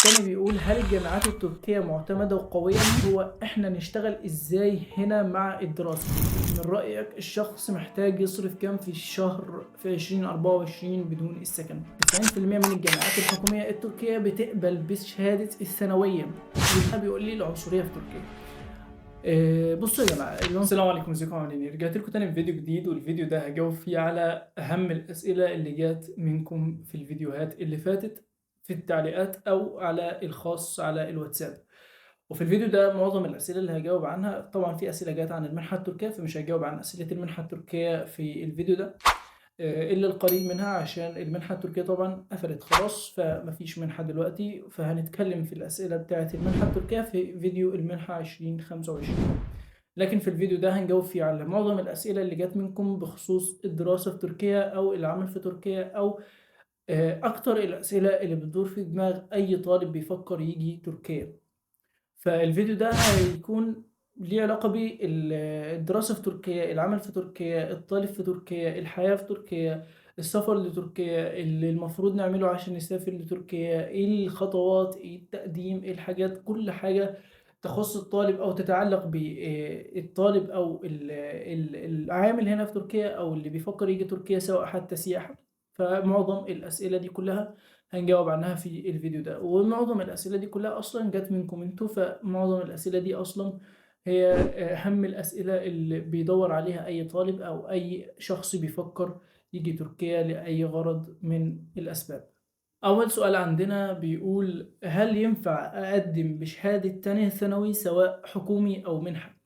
التاني بيقول هل الجامعات التركية معتمدة وقوية؟ هو احنا نشتغل ازاي هنا مع الدراسة؟ من رأيك الشخص محتاج يصرف كام في الشهر في 2024 بدون السكن؟ 90% من الجامعات الحكومية التركية بتقبل بشهادة الثانوية، وده بيقول لي العنصرية في تركيا. بصوا يا جماعة، السلام عليكم، ازيكم عاملين ايه؟ رجعت لكم تاني بفيديو جديد، والفيديو ده هجاوب فيه على أهم الأسئلة اللي جات منكم في الفيديوهات اللي فاتت في التعليقات أو على الخاص على الواتساب. وفي الفيديو ده معظم الأسئلة اللي هجاوب عنها، طبعا في أسئلة جات عن المنحة التركية فمش هجاوب عن أسئلة المنحة التركية في الفيديو ده، إلا القليل منها عشان المنحة التركية طبعا قفلت خلاص فمفيش منحة دلوقتي، فهنتكلم في الأسئلة بتاعة المنحة التركية في فيديو المنحة 2025. لكن في الفيديو ده هنجاوب فيه على معظم الأسئلة اللي جات منكم بخصوص الدراسة في تركيا أو العمل في تركيا أو أكتر الأسئلة اللي بتدور في دماغ أي طالب بيفكر يجي تركيا. فالفيديو ده هيكون ليه علاقة بالدراسة في تركيا، العمل في تركيا، الطالب في تركيا، الحياة في تركيا، السفر لتركيا، اللي المفروض نعمله عشان نسافر لتركيا، ايه الخطوات، ايه التقديم، ايه الحاجات، كل حاجة تخص الطالب او تتعلق بالطالب او العامل هنا في تركيا او اللي بيفكر يجي تركيا سواء حتى سياحة. فمعظم الأسئلة دي كلها هنجاوب عنها في الفيديو ده، ومعظم الأسئلة دي كلها أصلا جت منكم انتوا، فمعظم الأسئلة دي أصلا هي أهم الأسئلة اللي بيدور عليها أي طالب أو أي شخص بيفكر يجي تركيا لأي غرض من الأسباب. أول سؤال عندنا بيقول هل ينفع أقدم بشهادة تانية ثانوي سواء حكومي أو منحة؟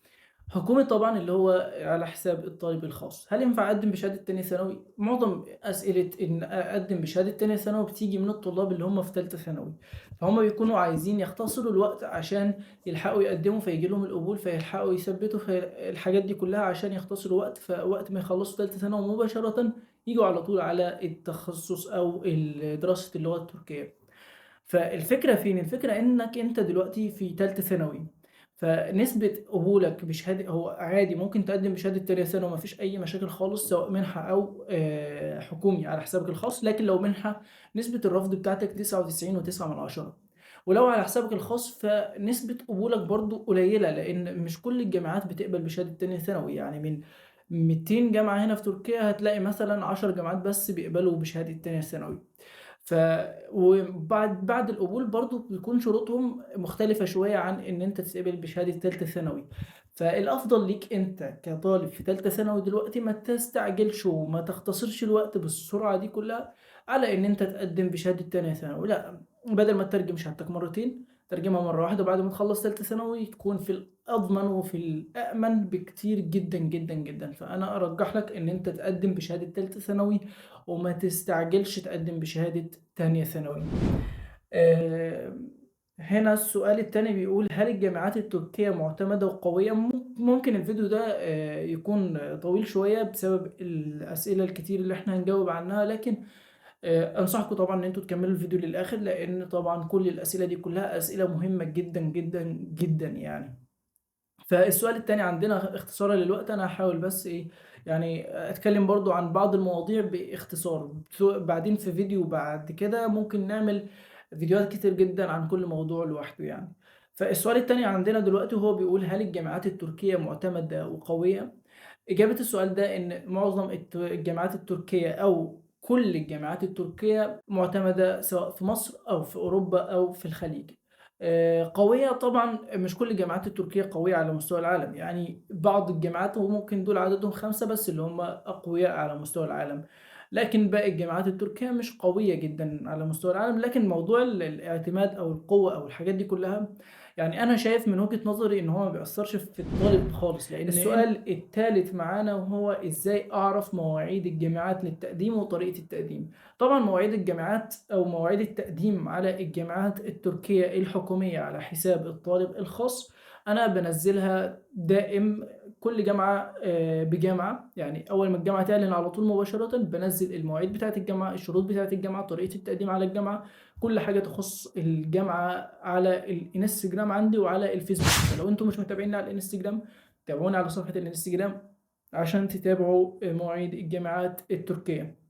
حكومي طبعا اللي هو على حساب الطالب الخاص. هل ينفع اقدم بشهاده تانية ثانوي؟ معظم اسئله ان اقدم بشهاده تانية ثانوي بتيجي من الطلاب اللي هم في ثالثه ثانوي، فهم بيكونوا عايزين يختصروا الوقت عشان يلحقوا يقدموا فيجي لهم القبول فيلحقوا يثبتوا في الحاجات دي كلها عشان يختصروا وقت، فوقت ما يخلصوا ثالثه ثانوي مباشره يجوا على طول على التخصص او دراسه اللغه التركيه. فالفكرة فين؟ الفكرة إنك أنت دلوقتي في تالتة ثانوي، فنسبة قبولك بشهادة هو عادي ممكن تقدم بشهادة تانية ثانوي ومفيش أي مشاكل خالص سواء منحة أو حكومي على حسابك الخاص، لكن لو منحة نسبة الرفض بتاعتك 99.9 من 10، ولو على حسابك الخاص فنسبة قبولك برضو قليلة لأن مش كل الجامعات بتقبل بشهادة تانية ثانوي. يعني من 200 جامعة هنا في تركيا هتلاقي مثلا 10 جامعات بس بيقبلوا بشهادة تانية ثانوي. ف وبعد القبول برضو بيكون شروطهم مختلفة شوية عن إن أنت تتقبل بشهادة تالتة ثانوي. فالأفضل ليك أنت كطالب في تالتة ثانوي دلوقتي ما تستعجلش وما تختصرش الوقت بالسرعة دي كلها على إن أنت تقدم بشهادة تانية ثانوي. لا، بدل ما تترجم شهادتك مرتين ترجمها مرة واحدة، وبعد ما تخلص تالتة ثانوي تكون في الأضمن وفي الأأمن بكتير جدا جدا جدا. فأنا أرجح لك إن أنت تقدم بشهادة تالتة ثانوي وما تستعجلش تقدم بشهادة تانية ثانوي. آه، هنا السؤال التاني بيقول هل الجامعات التركية معتمدة وقوية؟ ممكن الفيديو ده يكون طويل شوية بسبب الأسئلة الكتير اللي احنا هنجاوب عنها، لكن أنصحكم طبعا إن انتوا تكملوا الفيديو للآخر لأن طبعا كل الأسئلة دي كلها أسئلة مهمة جدا جدا جدا يعني. فالسؤال التاني عندنا اختصارا للوقت انا هحاول بس ايه يعني اتكلم برضو عن بعض المواضيع باختصار، بعدين في فيديو بعد كده ممكن نعمل فيديوهات كتير جدا عن كل موضوع لوحده يعني. فالسؤال التاني عندنا دلوقتي هو بيقول هل الجامعات التركية معتمدة وقوية؟ إجابة السؤال ده إن معظم الجامعات التركية أو كل الجامعات التركية معتمدة سواء في مصر أو في أوروبا أو في الخليج. قوية طبعا، مش كل الجامعات التركية قوية على مستوى العالم، يعني بعض الجامعات وممكن دول عددهم 5 بس اللي هم أقوياء على مستوى العالم، لكن باقي الجامعات التركية مش قوية جدا على مستوى العالم. لكن موضوع الاعتماد أو القوة أو الحاجات دي كلها يعني انا شايف من وجهة نظري ان هو ما بيأثرش في الطالب خالص. لان السؤال الثالث معانا وهو ازاي اعرف مواعيد الجامعات للتقديم وطريقة التقديم. طبعا مواعيد الجامعات او مواعيد التقديم على الجامعات التركية الحكومية على حساب الطالب الخاص انا بنزلها دائم، كل جامعة بجامعة. يعني أول ما الجامعة تعلن على طول مباشرة بنزل المواعيد بتاعة الجامعة، الشروط بتاعة الجامعة، طريقة التقديم على الجامعة، كل حاجة تخص الجامعة على الانستجرام عندي وعلى الفيسبوك. فلو انتم مش متابعيني على الانستجرام تابعوني على صفحة الانستجرام عشان تتابعوا مواعيد الجامعات التركية.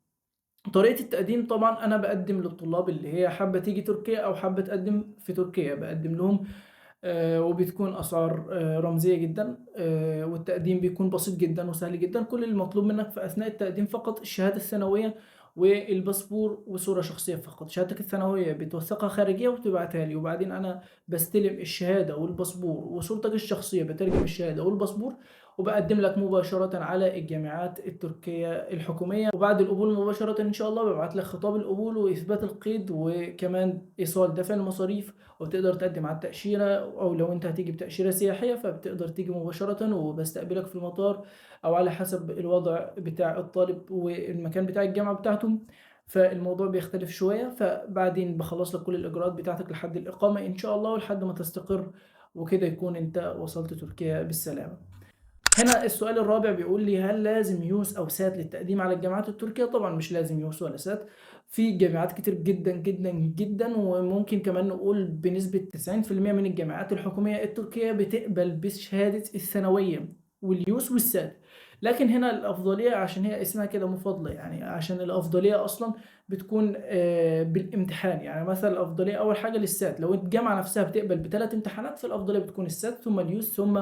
طريقة التقديم طبعًا أنا باقدّم للطلاب اللي هي حابة تيجي تركيا أو حابة تقدّم في تركيا، باقدّم لهم وبتكون أسعار رمزية جدًا، والتقديم بيكون بسيط جدًا وسهل جدًا. كل المطلوب منك في أثناء التقديم فقط الشهادة الثانوية والباسبور وصورة شخصية فقط. شهادتك الثانوية بتوثّقها خارجية وبتبعتها لي، وبعدين أنا باستلم الشهادة والباسبور وصورتك الشخصية، باترجم الشهادة والباسبور وباقدّم لك مباشرةً على الجامعات التركية الحكومية، وبعد القبول مباشرةً إن شاء الله بابعت لك خطاب القبول وإثبات القيد وكمان إيصال دفع المصاريف، وتقدر تقدّم على التأشيرة، أو لو أنت هتيجي بتأشيرة سياحية فبتقدر تيجي مباشرةً وباستقبلك في المطار، أو على حسب الوضع بتاع الطالب والمكان بتاع الجامعة بتاعته، فالموضوع بيختلف شوية. فبعدين باخلّص لك كل الإجراءات بتاعتك لحد الإقامة إن شاء الله ولحد ما تستقر، وكده يكون أنت وصلت تركيا بالسلامة. هنا السؤال الرابع بيقول لي: هل لازم يوس أو سات للتقديم على الجامعات التركية؟ طبعًا مش لازم يوس ولا سات، في جامعات كتير جدًا، جدًا، جدًا، وممكن كمان نقول بنسبة 90% من الجامعات الحكومية التركية بتقبل بشهادة الثانوية واليوس والسات. لكن هنا الأفضلية عشان هي اسمها كده مفاضلة، يعني عشان الأفضلية أصلًا بتكون بالامتحان. يعني مثلًا الأفضلية أول حاجة للسات، لو الجامعة نفسها بتقبل ب3 امتحانات فالأفضلية بتكون السات ثم اليوس ثم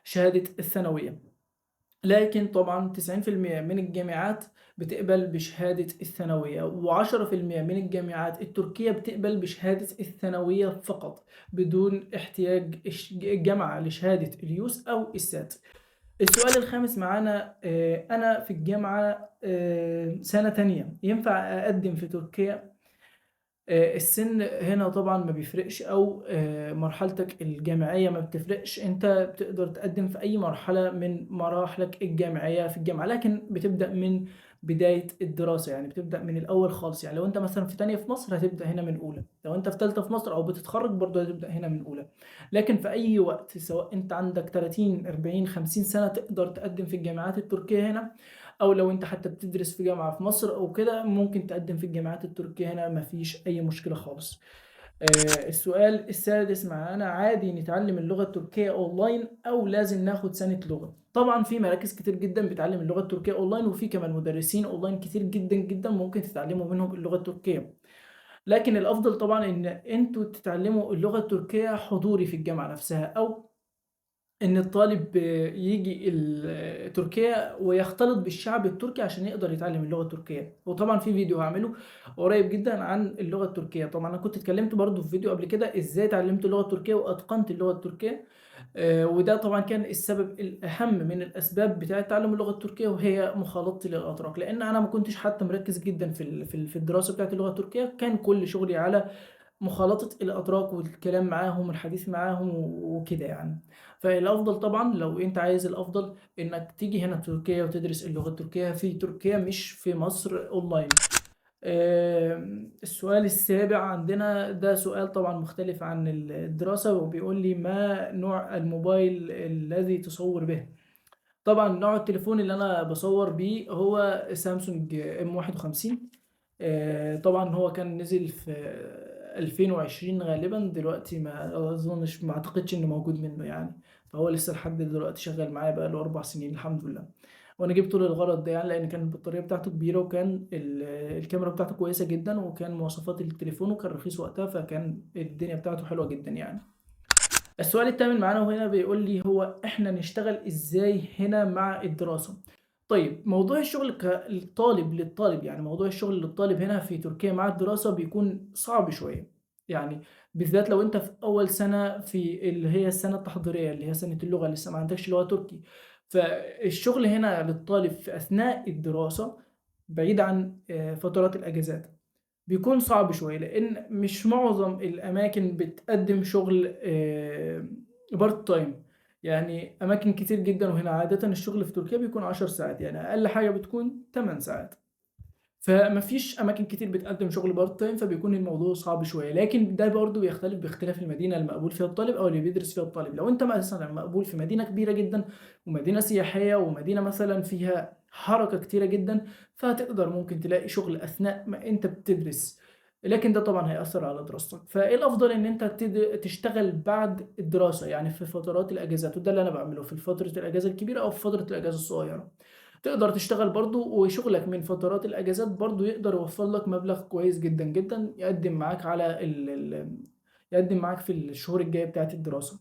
شهادة الثانوية. لكن طبعًا 90% من الجامعات بتقبل بشهادة الثانوية، و10% من الجامعات التركية بتقبل بشهادة الثانوية فقط، بدون احتياج الجامعة لشهادة اليوس أو السات. السؤال الخامس معانا: أنا في الجامعة سنة تانية، ينفع أقدّم في تركيا؟ السِن هنا طبعًا ما بيفرقش، أو مرحلتك الجامعية ما بتفرقش، أنت بتقدر تقدّم في أي مرحلة من مراحلك الجامعية في الجامعة، لكن بتبدأ من بداية الدراسة، يعني بتبدأ من الأول خالص. يعني لو أنت مثلًا في تانية في مصر هتبدأ هنا من أولى، لو أنت في تالتة في مصر أو بتتخرّج برضه هتبدأ هنا من أولى. لكن في أي وقت سواء أنت عندك 30، 40، 50 سَنة تقدر تقدّم في الجامعات التركية هنا، أو لو أنت حتى بتدرس في جامعة في مصر أو كده ممكن تقدّم في الجامعات التركية هنا، ما فيش أي مشكلة خالص. السؤال السادس معانا: عادي نتعلّم اللغة التركية أونلاين أو لازم ناخد سَنة لغة؟ طبعًا في مراكز كتير جدًا بتعلّم اللغة التركية أونلاين، وفي كمان مدرسين أونلاين كتير جدًا، جدًا ممكن تتعلّموا منهم اللغة التركية. لكن الأفضل طبعًا إن أنتم تتعلّموا اللغة التركية حضوري في الجامعة نفسها، أو إن الطالب ييجي تركيا ويختلط بالشعب التركي عشان يقدر يتعلم اللغة التركية. وطبعًا في فيديو هاعمله قريب جدًا عن اللغة التركية. طبعًا أنا كنت اتكلمت برضه في فيديو قبل كده إزاي اتعلمت اللغة التركية وأتقنت اللغة التركية، وده طبعًا كان السبب الأهم من الأسباب بتاعة تعلم اللغة التركية، وهي مخالطتي للأتراك، لإن أنا ما كنتش حتى مركّز جدًا في الدراسة بتاعة اللغة التركية، كان كل شغلي على مخالطة الأتراك والكلام معاهم والحديث معاهم وكده يعني. فالأفضل طبعًا لو أنت عايز الأفضل إنك تيجي هنا تركيا وتدرس اللغة التركية في تركيا مش في مصر أونلاين. السؤال السابع عندنا ده سؤال طبعًا مختلف عن الدراسة، وبيقول لي: ما نوع الموبايل الذي تصوّر به؟ طبعًا نوع التليفون اللي أنا باصوّر بيه هو سامسونج M51. طبعًا هو كان نزل في 2020 غالبًا، دلوقتي ما أظنش، ما أعتقدش إنه موجود منه يعني، فهو لسه لحد دلوقتي شغال معايا بقى له 4 سنين الحمد لله. وأنا جِبته للغرض ده يعني، لإن كانت البطارية بتاعته كبيرة، وكان الكاميرا بتاعته كويسة جدًا، وكان مواصفات التليفون وكان رخيص وقتها، فكان الدنيا بتاعته حلوة جدًا يعني. السؤال التامن معانا وهنا بيقول لي: هو إحنا نشتغل إزاي هنا مع الدراسة؟ طيب موضوع الشغل كالطالب للطالب، يعني موضوع الشغل للطالب هنا في تركيا مع الدراسة بيكون صعب شوية، يعني بالذات لو أنت في أول سنة في اللي هي السنة التحضيرية اللي هي سنة اللغة، لسه ما عندكش لغة تركي. فالشغل هنا للطالب في أثناء الدراسة بعيد عن فترات الأجازات بيكون صعب شوية، لإن مش معظم الأماكن بتقدّم شغل part time. يعني أماكن كتير جدًا، وهنا عادةً الشغل في تركيا بيكون 10 ساعات، يعني أقل حاجة بتكون 8 ساعات. فما فيش أماكن كتير بتقدّم شغل part time، فبيكون الموضوع صعب شوية، لكن ده برضه بيختلف باختلاف المدينة المقبول فيها الطالب أو اللي بيدرس فيها الطالب. لو أنت مثلًا مقبول في مدينة كبيرة جدًا ومدينة سياحية ومدينة مثلًا فيها حركة كتيرة جدًا، فهتقدر ممكن تلاقي شغل أثناء ما أنت بتدرس، لكن ده طبعًا هيأثّر على دراستك. فإيه الأفضل إن أنت تشتغل بعد الدراسة، يعني في فترات الأجازات، وده اللي أنا باعمله في فترة الأجازة الكبيرة أو في فترة الأجازة الصغيرة. تقدر تشتغل برضه، وشغلك من فترات الأجازات برضه يقدر يوفّر لك مبلغ كويس جدًا، جدًا يقدّم معاك على يقدّم معاك في الشهور الجاية بتاعة الدراسة،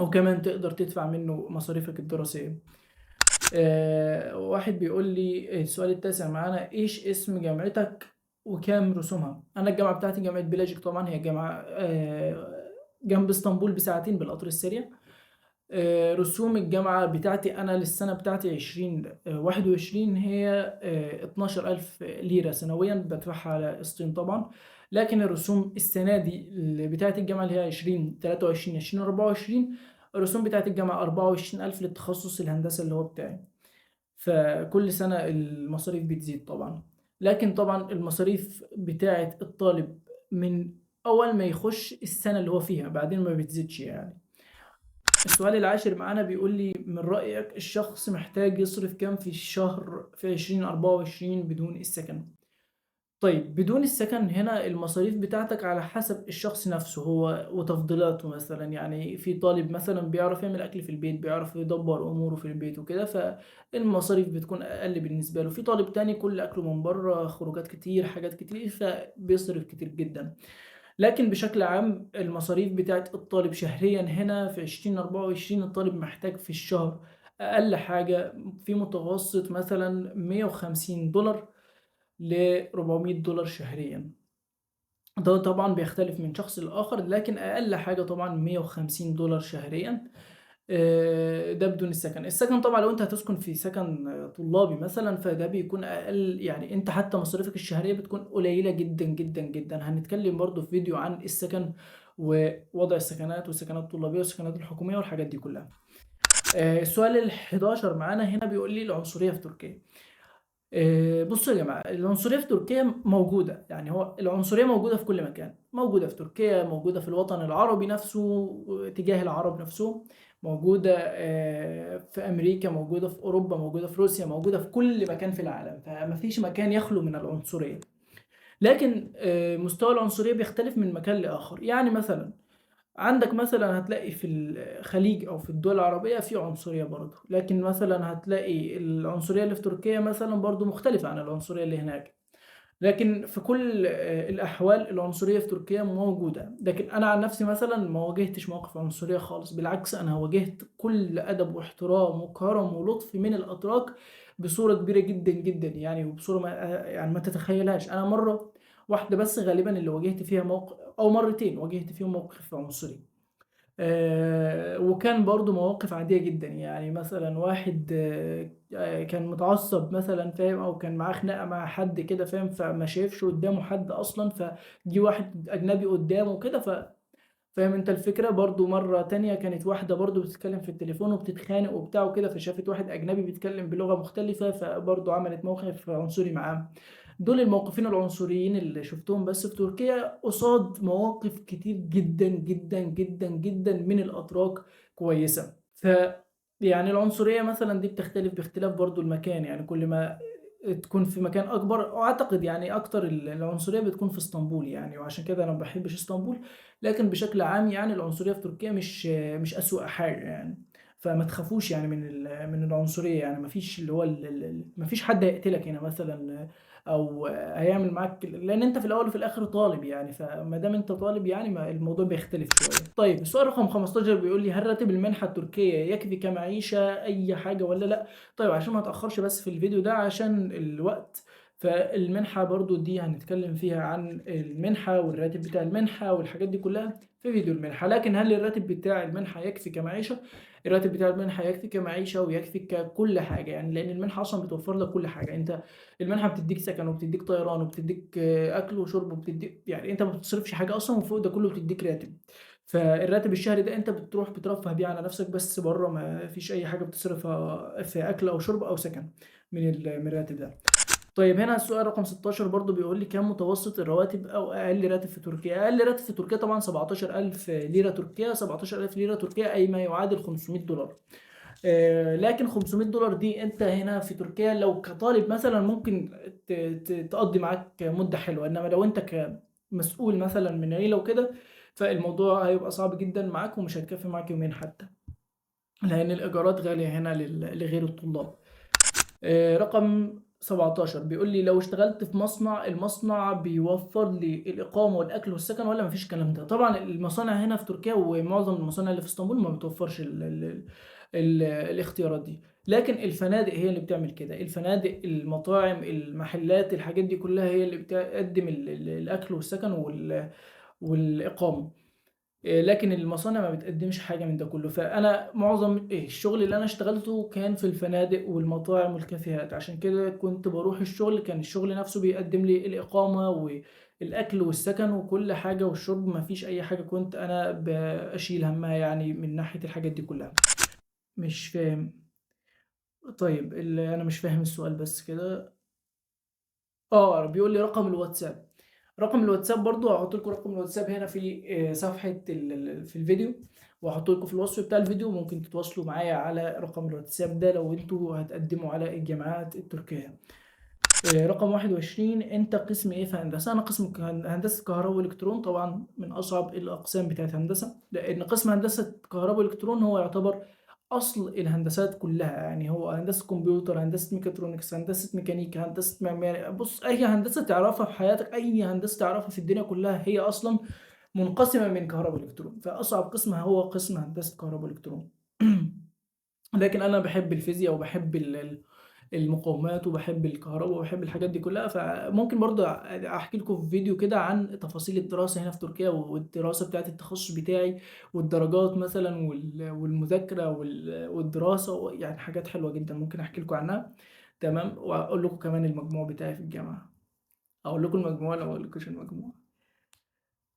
وكمان تقدر تدفع منه مصاريفك الدراسية. واحد بيقول لي السؤال التاسع معانا: إيش اسم جامعتك وكام رسومها؟ أنا الجامعة بتاعتي جامعة بيلاجيك طبعًا، هي جامعة جنب إسطنبول بساعتين بالقطر السريع. رسوم الجامعة بتاعتي أنا للسنة بتاعتي 2021 هي 12.000 ليرة سنويًا بادفعها على قسطين طبعًا، لكن الرسوم السنة دي بتاعة الجامعة اللي هي 2023، 2024 الرسوم بتاعة الجامعة 24.000 للتخصص الهندسة اللي هو بتاعي. فكل سنة المصاريف بتزيد طبعًا، لكن طبعًا المصاريف بتاعة الطالب من أول ما يخش السنة اللي هو فيها، بعدين ما بتزيدش يعني. السؤال العاشر معانا بيقول لي: من رأيك الشخص محتاج يصرف كام في الشهر في 2024 بدون السكن؟ طيب بدون السكن هنا المصاريف بتاعتك على حسب الشخص نفسه هو وتفضيلاته مثلًا، يعني في طالب مثلًا بيعرف يعمل أكل في البيت، بيعرف يدبّر أموره في البيت وكده، فالمصاريف بتكون أقل بالنسبة له، في طالب تاني كل أكله من برّه، خروجات كتير، حاجات كتير، فبيصرف كتير جدًا. لكن بشكل عام المصاريف بتاعة الطالب شهريًا هنا في 2024 الطالب محتاج في الشهر أقل حاجة في متوسط مثلًا $150 ل$400 شهريًا. ده طبعًا بيختلف من شخص لآخر، لكن أقل حاجة طبعًا $150 شهريًا. ده بدون السكن. السكن طبعًا لو أنت هتسكن في سكن طلابي مثلًا، فده بيكون أقل، يعني أنت حتى مصاريفك الشهرية بتكون قليلة جدًا، جدًا، جدًا. هنتكلم برضه في فيديو عن السكن ووضع السكنات والسكنات الطلابية والسكنات الحكومية والحاجات دي كلها. السؤال ال11 معانا هنا بيقول لي: العنصرية في تركيا. بُصّوا يا جماعة، العنصرية في تركيا موجودة، يعني هو العنصرية موجودة في كل مكان، موجودة في تركيا، موجودة في الوطن العربي نفسه تجاه العرب نفسهم، موجودة في أمريكا، موجودة في أوروبا، موجودة في روسيا، موجودة في كل مكان في العالم، فما فيش مكان يخلو من العنصرية. لكن مستوى العنصرية بيختلف من مكان لآخر، يعني مثلًا عندك مثلًا هتلاقي في الخليج أو في الدول العربية في عنصرية برضه، لكن مثلًا هتلاقي العنصرية اللي في تركيا مثلًا برضه مختلفة عن العنصرية اللي هناك، لكن في كل الأحوال العنصرية في تركيا موجودة، لكن أنا عن نفسي مثلًا ما واجهتش مواقف عنصرية خالص، بالعكس أنا واجهت كل أدب واحترام وكرم ولطف من الأتراك بصورة كبيرة جدًا، جدًا يعني، وبصورة ما يعني ما تتخيلهاش. أنا مرة واحدة بس غالبًا اللي واجهت فيها أو مرتين واجهت فيهم موقف عنصري. وكان برضه مواقف عادية جدًا، يعني مثلًا واحد كان متعصب مثلًا فاهم، أو كان معاه خناقة مع حد كده فاهم، فما شايفش قدّامه حد أصلًا، فجِه واحد أجنبي قدّامه كده فاهم أنت الفكرة. برضه مرّة تانية كانت واحدة برضه بتتكلم في التليفون وبتتخانق وبتاع وكده، فشافت واحد أجنبي بيتكلم بلغة مختلفة، فبرضه عملت موقف عنصري معاه. دول الموقفين العنصريين اللي شُفتهم بس في تركيا، قصاد مواقف كتير جدًا، جدًا، جدًا، جدًا من الأتراك كويسة. يعني العنصرية مثلًا دي بتختلف باختلاف برضه المكان، يعني كل ما تكون في مكان أكبر، وأعتقد يعني أكتر العنصرية بتكون في إسطنبول يعني، وعشان كده أنا ما باحبش إسطنبول، لكن بشكل عام يعني العنصرية في تركيا مش أسوأ حاجة يعني، فما تخافوش يعني من العنصرية، يعني ما فيش اللي هو ما فيش حد هيقتلك هنا مثلًا أو هيعمل معاك، لأن أنت في الأول وفي الآخر طالب يعني، فما دام أنت طالب يعني ما الموضوع بيختلف شوية. طيب السؤال رقم 15 بيقول لي: هل راتب المنحة التركية يكفي كمعيشة أي حاجة والّا لأ؟ طيب عشان ما أتأخرش بس في الفيديو ده عشان الوقت، فالمنحة برضه دي هنتكلم فيها عن المنحة والراتب بتاع المنحة والحاجات دي كلها في فيديو المنحة، لكن هل الراتب بتاع المنحة يكفي كمعيشة؟ الراتب بتاع المنحة يكفي كمعيشة ويكفي ككل حاجة يعني، لأن المنحة أصلًا بتوفر لك كل حاجة، أنت المنحة بتدّيك سكن وبتدّيك طيران وبتدّيك أكل وشرب وبتدّيك يعني أنت ما بتصرفش حاجة أصلًا، وفوق ده كله بتدّيك راتب. فالراتب الشهري ده أنت بتروح بترفّه بيه على نفسك بس برّه، ما فيش أي حاجة بتصرفها في أكل أو شرب أو سكن من الراتب ده. طيب هنا السؤال رقم 16 برضه بيقول لي: كام متوسط الرواتب أو أقل راتب في تركيا؟ أقل راتب في تركيا طبعًا 17.000 ليرة تركية، 17.000 ليرة تركية أي ما يعادل $500. لكن $500 دي أنت هنا في تركيا لو كطالب مثلًا ممكن ت ت تقضّي معاك مدة حلوة، إنما لو أنت كمسؤول مثلًا من عيلة وكده، فالموضوع هيبقى صعب جدًا معاك ومش هتكفّي معاك يومين حتى، لأن الإيجارات غالية هنا لغير الطلاب. رقم 17 بيقول لي لو اشتغلت في مصنع، المصنع بيوفر لي الإقامة والأكل والسكن ولا مفيش الكلام ده؟ طبعا المصانع هنا في تركيا ومعظم المصانع اللي في اسطنبول ما بتوفرش ال الاختيارات دي، لكن الفنادق هي اللي بتعمل كده. الفنادق، المطاعم، المحلات، الحاجات دي كلها هي اللي بتقدم الأكل والسكن والإقامة. لكن المصانع ما بتقدمش حاجة من ده كله. فأنا معظم الشغل اللي أنا اشتغلته كان في الفنادق والمطاعم والكافيهات، عشان كده كنت بروح الشغل، كان الشغل نفسه بيقدم لي الإقامة والأكل والسكن وكل حاجة والشرب، ما فيش أي حاجة كنت أنا بشيل همها يعني من ناحية الحاجات دي كلها. مش فاهم. طيب اللي أنا مش فاهم السؤال بس كده. بيقول لي رقم الواتساب. رقم الواتساب برضو هحط لكم رقم الواتساب هنا في صفحة في الفيديو، وهحط لكم في الوصف بتاع الفيديو. ممكن تتواصلوا معايا على رقم الواتساب ده لو انتوا هتقدموا على الجامعات التركية. رقم 21، انت قسم ايه في هندسة؟ انا قسم هندسة كهرباء والكترون، طبعا من اصعب الاقسام بتاعت هندسة، لان قسم هندسة كهرباء والكترون هو يعتبر اصل الهندسات كلها. يعني هو هندسة كمبيوتر، هندسة ميكاترونكس، هندسة ميكانيكا، هندسة معماري. بص، اي هندسة تعرفها في حياتك، اي هندسة تعرفها في الدنيا كلها هي اصلا منقسمة من كهرباء والكترون. فاصعب قسم هو قسم هندسة كهرباء والكترون. لكن انا بحب الفيزياء وبحب المقاومات وبحب الكهرباء وبحب الحاجات دي كلها. فممكن برضه احكي لكم في فيديو كده عن تفاصيل الدراسة هنا في تركيا، والدراسة بتاعت التخصص بتاعي، والدرجات مثلا والمذاكرة والدراسة، يعني حاجات حلوة جدا ممكن احكي لكم عنها. تمام. واقول لكم كمان المجموع بتاعي في الجامعة. اقول لكم المجموع ولا ما اقولكوش المجموع؟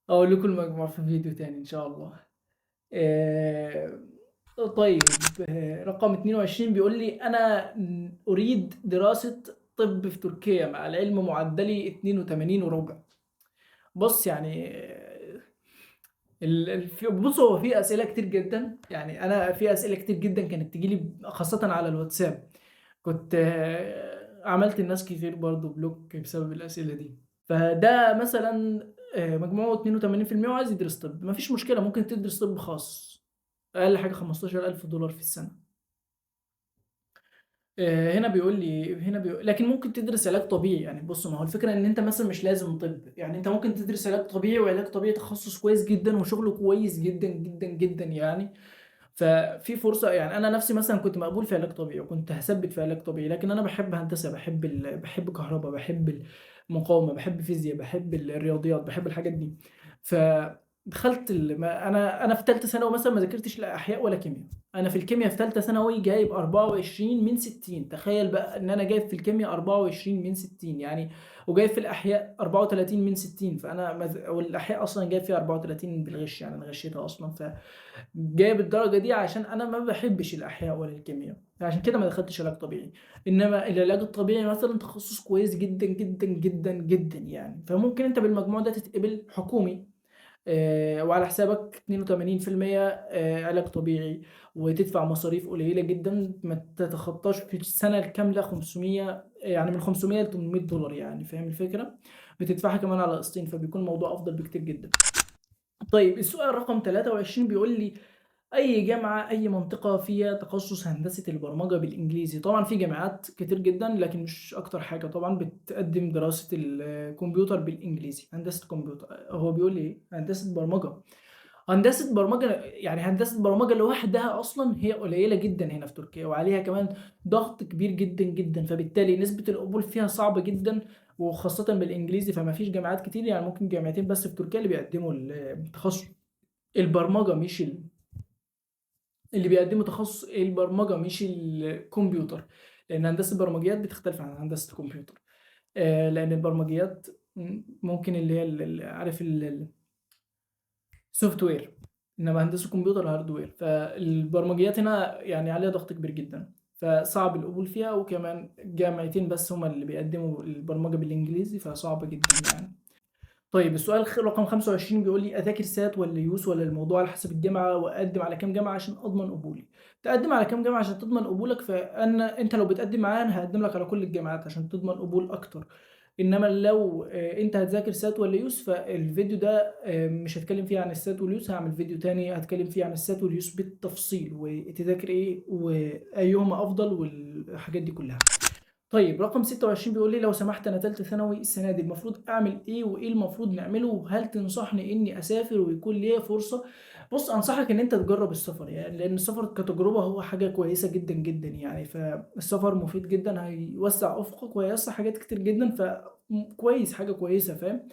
اقول لكم المجموع في فيديو تاني ان شاء الله. آه، طيب. رقم 22 بيقول لي أنا أريد دراسة طب في تركيا، مع العلم معدلي 82 وربع. بص يعني بص، هو في أسئلة كتير جدا. يعني أنا في أسئلة كتير جدا كانت تجيلي خاصة على الواتساب. كنت عملت الناس كتير برضو بلوك بسبب الأسئلة دي. فده مثلا مجموعه 82% وعايز يدرس طب، مفيش مشكلة، ممكن تدرس طب خاص، اقل حاجه $15,000 في السنه. لكن ممكن تدرس علاج طبيعي. يعني بص، ما هو الفكره ان انت مثلا مش لازم طب، يعني انت ممكن تدرس علاج طبيعي، وعلاج طبيعي تخصص كويس جدا وشغله كويس جدا جدا جدا يعني. ففي فرصه. يعني انا نفسي مثلا كنت مقبول في علاج طبيعي وكنت هثبت في علاج طبيعي، لكن انا بحب هندسه، بحب كهرباء، بحب المقاومه، بحب فيزياء، بحب الرياضيات، بحب الحاجات دي. فدخلت انا في ثالثه ثانوي مثلا ما ذاكرتش لا احياء ولا كيمياء. انا في الكيمياء في ثالثه ثانوي جايب 24 من 60. تخيل بقى ان انا جايب في الكيمياء 24 من 60 يعني. وجايب في الاحياء 34 من 60. فانا والاحياء اصلا جايب فيها 34 بالغش، يعني انا غشيتها اصلا. جايب الدرجة دي عشان أنا ما بحبش الأحياء ولا الكيمياء، عشان كده ما دخلتش علاج طبيعي. إنما العلاج الطبيعي مثلا تخصص كويس جدا جدا جدا جدا يعني. فممكن أنت بالمجموع ده تتقبل حكومي، وعلى حسابك 82% علاج طبيعي، وتدفع مصاريف قليلة جدا ما تتخطاش في السنة الكاملة 500، يعني من 500 ل $800 يعني. فاهم الفكرة؟ بتدفعها كمان على قسطين، فبيكون الموضوع أفضل بكتير جدا. طيب السؤال رقم 23 بيقول لي أي جامعة، أي منطقة فيها تخصص هندسة البرمجة بالإنجليزي؟ طبعا في جامعات كتير جدا، لكن مش أكتر حاجة طبعا بتقدم دراسة الكمبيوتر بالإنجليزي. هندسة كمبيوتر، هو بيقول لي إيه؟ هندسة برمجة. هندسة برمجة، يعني هندسة برمجة لوحدها أصلا هي قليلة جدا هنا في تركيا، وعليها كمان ضغط كبير جدا جدا، فبالتالي نسبة القبول فيها صعبة جدا، وخاصة بالإنجليزي. فما فيش جامعات كتير، يعني ممكن جامعتين بس في تركيا اللي بيقدموا التخصص البرمجة، مش اللي بيقدموا تخصص البرمجة مش الكمبيوتر. لأن هندسة البرمجيات بتختلف عن هندسة الكمبيوتر. لأن البرمجيات ممكن اللي هي عارف السوفت وير، إنما هندسة الكمبيوتر هاردوير. فالبرمجيات هنا يعني عليها ضغط كبير جدا، فصعب القبول فيها. وكمان جامعتين بس هما اللي بيقدموا البرمجة بالإنجليزي، فصعب جدا يعني. طيب السؤال رقم 25 بيقول لي اذاكر سات ولا يوس ولا الموضوع على حسب الجامعه، واقدم على كام جامعه عشان اضمن قبولي؟ تقدم على كام جامعه عشان تضمن قبولك؟ فان انت لو بتقدم معايا انا هقدم لك على كل الجامعات عشان تضمن قبول اكتر. انما لو انت هتذاكر سات ولا يوس، فالفيديو ده مش هتكلم فيه عن السات واليوس. هعمل فيديو تاني هتكلم فيه عن السات واليوس بالتفصيل، وتذاكر ايه وايهما افضل والحاجات دي كلها. طيب رقم 26 بيقول لي: "لو سمحت أنا تالتة ثانوي السنة دي، المفروض أعمل إيه وإيه المفروض نعمله؟ وهل تنصحني إني أسافر ويكون ليّا فرصة؟" بُص، أنصحك إن أنت تجرّب السفر، يعني لإن السفر كتجربة هو حاجة كويسة جدًا، جدًا يعني، فالسفر مفيد جدًا، هيوسّع أفقك وهيوسّع حاجات كتير جدًا، كويس، حاجة كويسة، فاهم؟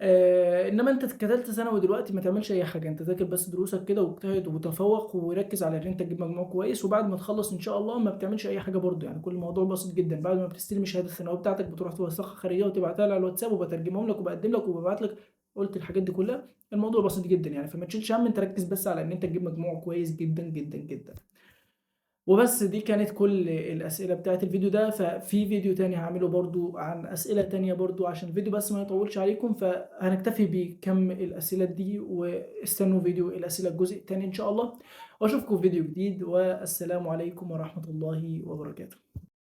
إنما أنت كتالتة ثانوي دلوقتي ما تعملش أي حاجة، أنت ذاكر بس دروسك كده واجتهد وتفوّق وركّز على إن أنت تجيب مجموع كويس، وبعد ما تخلّص إن شاء الله ما بتعملش أي حاجة برضه، يعني كل الموضوع بسيط جدًا، بعد ما بتستلم الشهادة الثانوية بتاعتك بتروح توثّقها خارجية وتبعتها لي على الواتساب وباترجمهم لك وباقدّم لك وبابعت لك. قُلت الحاجات دي كلّها، الموضوع بسيط جدًا يعني، فما تشيلش هَم، أنت ركّز بس على إن أنت تجيب مجموع كويس جدًا، جدًا، جدًا. وبس دي كانت كل الأسئلة بتاعة الفيديو ده، ففي فيديو تاني هاعمله برضه عن أسئلة تانية برضه عشان الفيديو بس ما يطوّلش عليكم، فهنكتفي بكَم الأسئلة دي، واستنوا فيديو الأسئلة الجزء التاني إن شاء الله، وأشوفكم في فيديو جديد، والسلام عليكم ورحمة الله وبركاته.